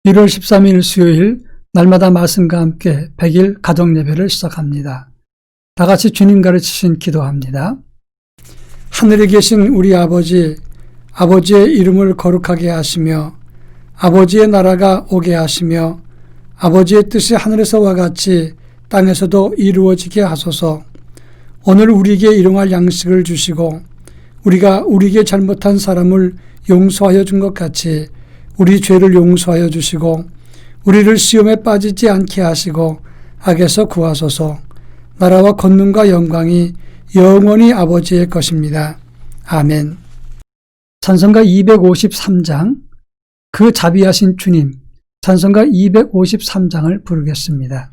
1월 13일 수요일 날마다 말씀과 함께 100일 가정예배를 시작합니다. 다 같이 주님 가르치신 기도합니다. 하늘에 계신 우리 아버지, 아버지의 이름을 거룩하게 하시며 아버지의 나라가 오게 하시며 아버지의 뜻이 하늘에서와 같이 땅에서도 이루어지게 하소서. 오늘 우리에게 일용할 양식을 주시고 우리가 우리에게 잘못한 사람을 용서하여 준 것 같이 우리 죄를 용서하여 주시고 우리를 시험에 빠지지 않게 하시고 악에서 구하소서. 나라와 권능과 영광이 영원히 아버지의 것입니다. 아멘. 찬송가 253장 그 자비하신 주님, 찬송가 253장을 부르겠습니다.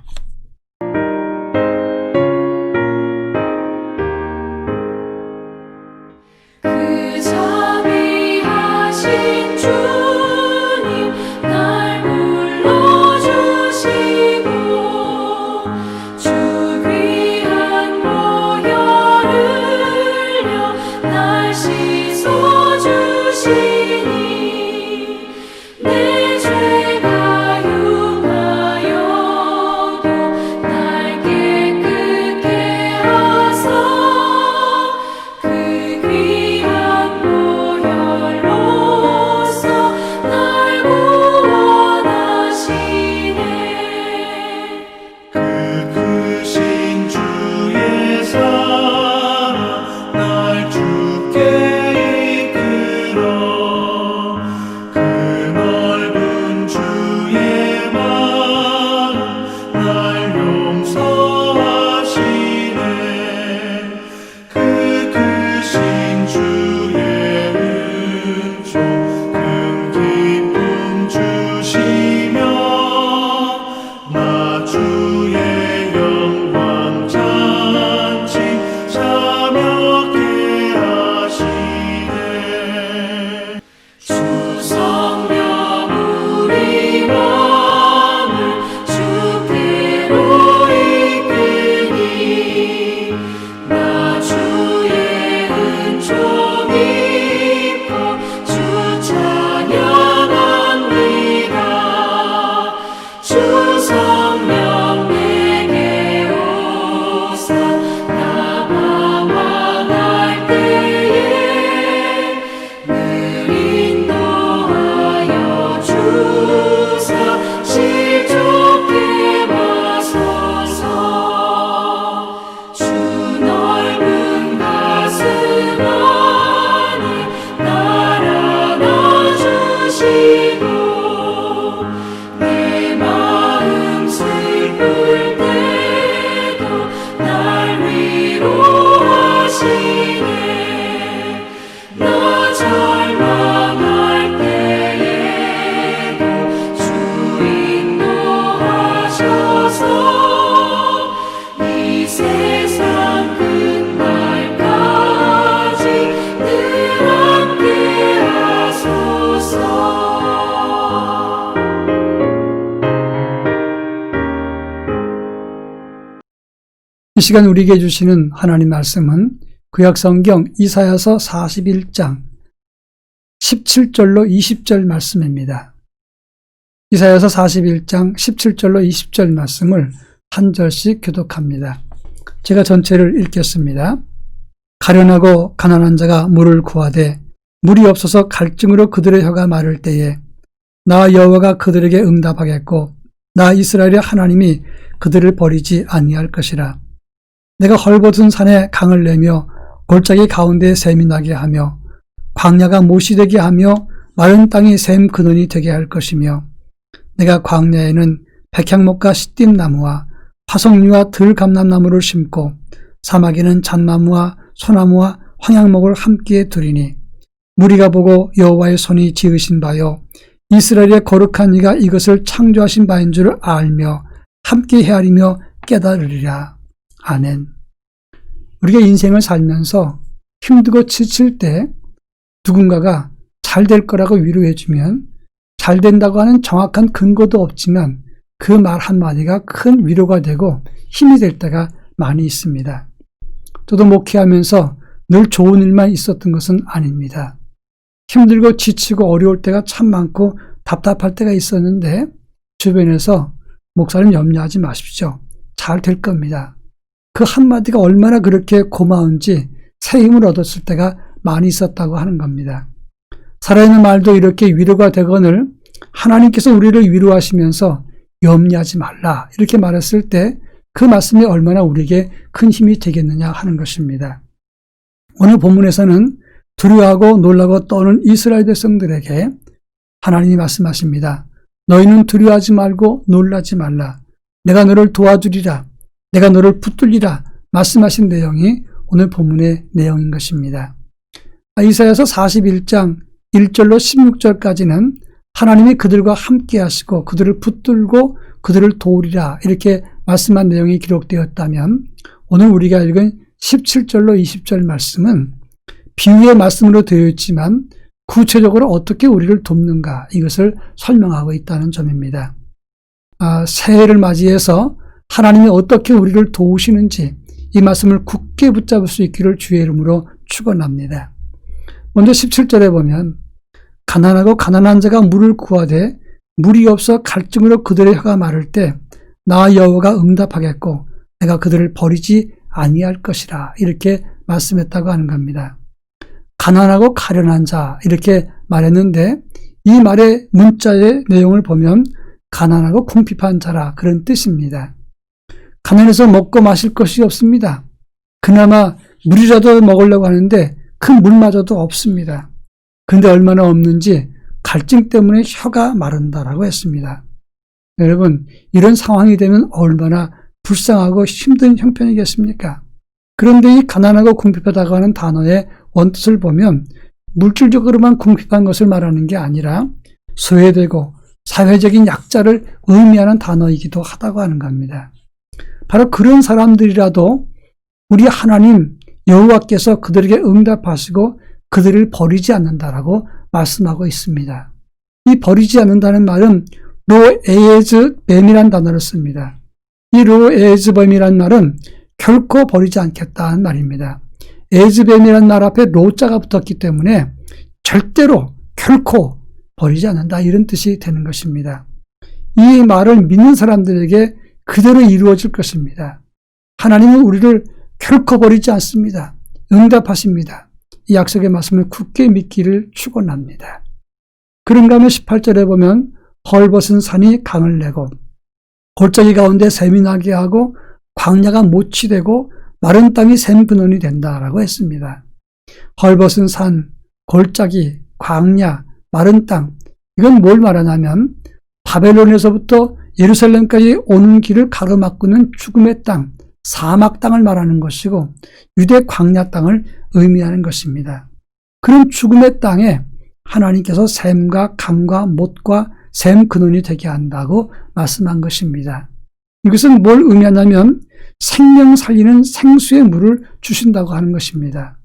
이 시간 우리에게 주시는 하나님 말씀은 구약성경 이사야서 41장 17절로 20절 말씀입니다. 이사야서 41장 17절로 20절 말씀을 한 절씩 교독합니다. 제가 전체를 읽겠습니다. 가련하고 가난한 자가 물을 구하되 물이 없어서 갈증으로 그들의 혀가 마를 때에 나 여호와가 그들에게 응답하겠고 나 이스라엘의 하나님이 그들을 버리지 아니할 것이라. 내가 헐벗은 산에 강을 내며 골짜기 가운데 샘이 나게 하며 광야가 못이 되게 하며 마른 땅이 샘 근원이 되게 할 것이며 내가 광야에는 백향목과 시띠나무와 파송류와 들감람나무를 심고 사막에는 잣나무와 소나무와 황양목을 함께 두리니 무리가 보고 여호와의 손이 지으신 바요 이스라엘의 거룩한 이가 이것을 창조하신 바인 줄 알며 함께 헤아리며 깨달으리라. 아멘. 우리가 인생을 살면서 힘들고 지칠 때 누군가가 잘 될 거라고 위로해주면 잘 된다고 하는 정확한 근거도 없지만 그 말 한마디가 큰 위로가 되고 힘이 될 때가 많이 있습니다. 저도 목회하면서 늘 좋은 일만 있었던 것은 아닙니다. 힘들고 지치고 어려울 때가 참 많고 답답할 때가 있었는데 주변에서 목사님 염려하지 마십시오. 잘 될 겁니다. 그 한마디가 얼마나 그렇게 고마운지 새 힘을 얻었을 때가 많이 있었다고 하는 겁니다. 살아있는 말도 이렇게 위로가 되거늘 하나님께서 우리를 위로하시면서 염려하지 말라 이렇게 말했을 때 그 말씀이 얼마나 우리에게 큰 힘이 되겠느냐 하는 것입니다. 오늘 본문에서는 두려워하고 놀라고 떠는 이스라엘 백성들에게 하나님이 말씀하십니다. 너희는 두려워하지 말고 놀라지 말라. 내가 너를 도와주리라. 내가 너를 붙들리라. 말씀하신 내용이 오늘 본문의 내용인 것입니다. 이사야서 41장 1절로 16절까지는 하나님이 그들과 함께 하시고 그들을 붙들고 그들을 도우리라 이렇게 말씀한 내용이 기록되었다면 오늘 우리가 읽은 17절로 20절 말씀은 비유의 말씀으로 되어 있지만 구체적으로 어떻게 우리를 돕는가 이것을 설명하고 있다는 점입니다. 새해를 맞이해서 하나님이 어떻게 우리를 도우시는지 이 말씀을 굳게 붙잡을 수 있기를 주의 이름으로 축원합니다. 먼저 17절에 보면 가난하고 가난한 자가 물을 구하되 물이 없어 갈증으로 그들의 혀가 마를 때 나 여호와가 응답하겠고 내가 그들을 버리지 아니할 것이라 이렇게 말씀했다고 하는 겁니다. 가난하고 가련한 자 이렇게 말했는데 이 말의 문자의 내용을 보면 가난하고 궁핍한 자라 그런 뜻입니다. 가난해서 먹고 마실 것이 없습니다. 그나마 물이라도 먹으려고 하는데 그 물마저도 없습니다. 그런데 얼마나 없는지 갈증 때문에 혀가 마른다라고 했습니다. 여러분 이런 상황이 되면 얼마나 불쌍하고 힘든 형편이겠습니까? 그런데 이 가난하고 궁핍하다고 하는 단어의 원뜻을 보면 물질적으로만 궁핍한 것을 말하는 게 아니라 소외되고 사회적인 약자를 의미하는 단어이기도 하다고 하는 겁니다. 바로 그런 사람들이라도 우리 하나님 여호와께서 그들에게 응답하시고 그들을 버리지 않는다라고 말씀하고 있습니다. 이 버리지 않는다는 말은 로에즈뱀이라는 단어를 씁니다. 이 로에즈뱀이라는 말은 결코 버리지 않겠다는 말입니다. 에즈뱀이라는 말 앞에 로자가 붙었기 때문에 절대로 결코 버리지 않는다 이런 뜻이 되는 것입니다. 이 말을 믿는 사람들에게 그대로 이루어질 것입니다. 하나님은 우리를 결코 버리지 않습니다. 응답하십니다. 이 약속의 말씀을 굳게 믿기를 축원합니다. 그런가 하면 18절에 보면 헐벗은 산이 강을 내고 골짜기 가운데 샘이 나게 하고 광야가 못이 되고 마른 땅이 샘 근원이 된다라고 했습니다. 헐벗은 산, 골짜기, 광야, 마른 땅 이건 뭘 말하냐면 바벨론에서부터 예루살렘까지 오는 길을 가로막고는 죽음의 땅, 사막 땅을 말하는 것이고 유대 광야 땅을 의미하는 것입니다. 그런 죽음의 땅에 하나님께서 샘과 강과 못과 샘 근원이 되게 한다고 말씀한 것입니다. 이것은 뭘 의미하냐면 생명 살리는 생수의 물을 주신다고 하는 것입니다.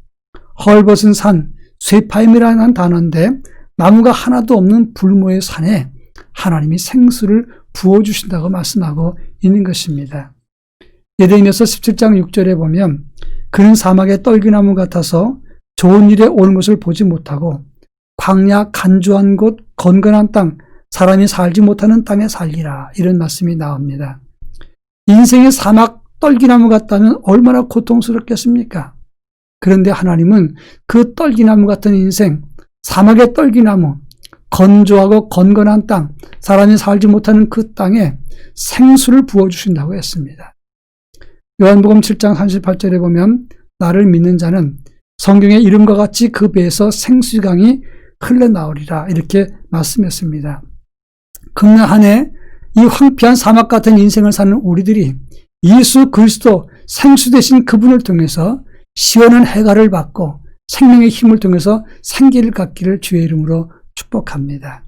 헐벗은 산, 쇠파임이라는 단어인데 나무가 하나도 없는 불모의 산에 하나님이 생수를 부어주신다고 말씀하고 있는 것입니다. 예레미야서 17장 6절에 보면 그는 사막의 떨기나무 같아서 좋은 일에 오는 것을 보지 못하고 광야 간주한 곳 건건한 땅 사람이 살지 못하는 땅에 살리라 이런 말씀이 나옵니다. 인생의 사막 떨기나무 같다면 얼마나 고통스럽겠습니까? 그런데 하나님은 그 떨기나무 같은 인생, 사막의 떨기나무, 건조하고 건건한 땅, 사람이 살지 못하는 그 땅에 생수를 부어주신다고 했습니다. 요한복음 7장 38절에 보면 나를 믿는 자는 성경의 이름과 같이 그 배에서 생수강이 흘러나오리라 이렇게 말씀했습니다. 금년 한 해 이 황폐한 사막 같은 인생을 사는 우리들이 예수 그리스도 생수 되신 그분을 통해서 시원한 해갈을 받고 생명의 힘을 통해서 생기를 갖기를 주의 이름으로 축복합니다.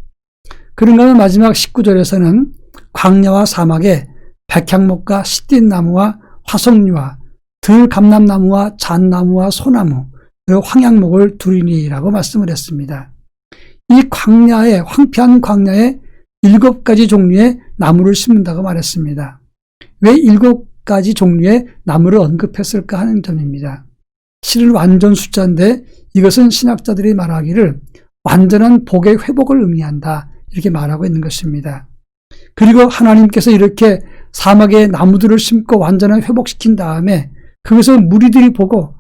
그런가 하면 마지막 19절에서는 광야와 사막에 백향목과 시띠나무와 화석류와 들감람나무와 잣나무와 소나무 그리고 황양목을 두리니라고 말씀을 했습니다. 이 광야에 황폐한 광야에 7가지 종류의 나무를 심는다고 말했습니다. 왜 7가지 종류의 나무를 언급했을까 하는 점입니다. 실은 완전 숫자인데 이것은 신학자들이 말하기를 완전한 복의 회복을 의미한다 이렇게 말하고 있는 것입니다. 그리고 하나님께서 이렇게 사막에 나무들을 심고 완전히 회복시킨 다음에 그것을 무리들이 보고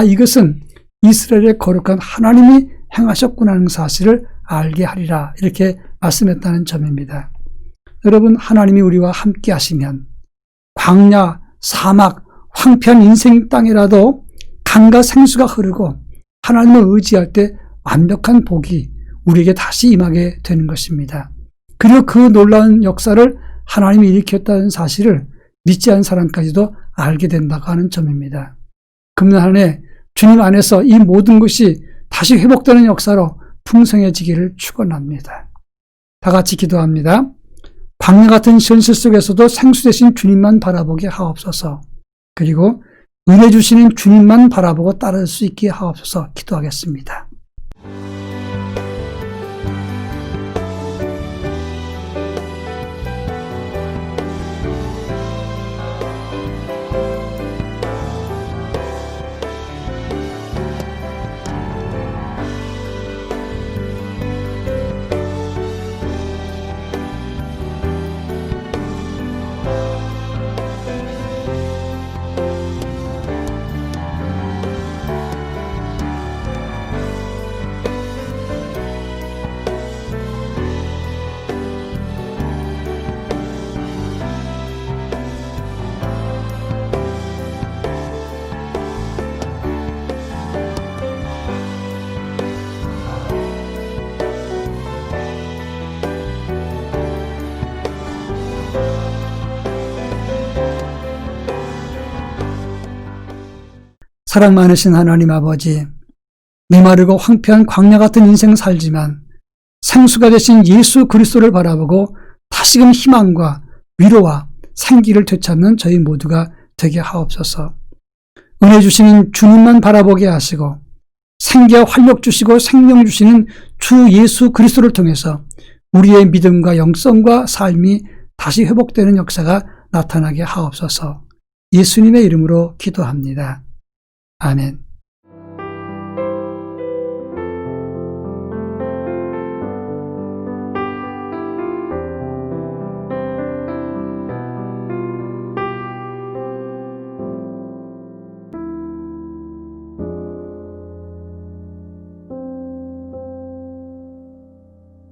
이것은 이스라엘의 거룩한 하나님이 행하셨구나 하는 사실을 알게 하리라 이렇게 말씀했다는 점입니다. 여러분, 하나님이 우리와 함께 하시면 광야, 사막, 황폐한 인생 땅이라도 강과 생수가 흐르고 하나님을 의지할 때 완벽한 복이 우리에게 다시 임하게 되는 것입니다. 그리고 그 놀라운 역사를 하나님이 일으켰다는 사실을 믿지 않은 사람까지도 알게 된다고 하는 점입니다. 금년 한 해 주님 안에서 이 모든 것이 다시 회복되는 역사로 풍성해지기를 축원합니다. 다 같이 기도합니다. 광야 같은 현실 속에서도 생수 되신 주님만 바라보게 하옵소서. 그리고 은혜 주시는 주님만 바라보고 따를 수 있게 하옵소서. 기도하겠습니다. 사랑 많으신 하나님 아버지, 메마르고 황폐한 광야 같은 인생 살지만 생수가 되신 예수 그리스도를 바라보고 다시금 희망과 위로와 생기를 되찾는 저희 모두가 되게 하옵소서. 은혜 주시는 주님만 바라보게 하시고 생기와 활력 주시고 생명 주시는 주 예수 그리스도를 통해서 우리의 믿음과 영성과 삶이 다시 회복되는 역사가 나타나게 하옵소서. 예수님의 이름으로 기도합니다. 아멘.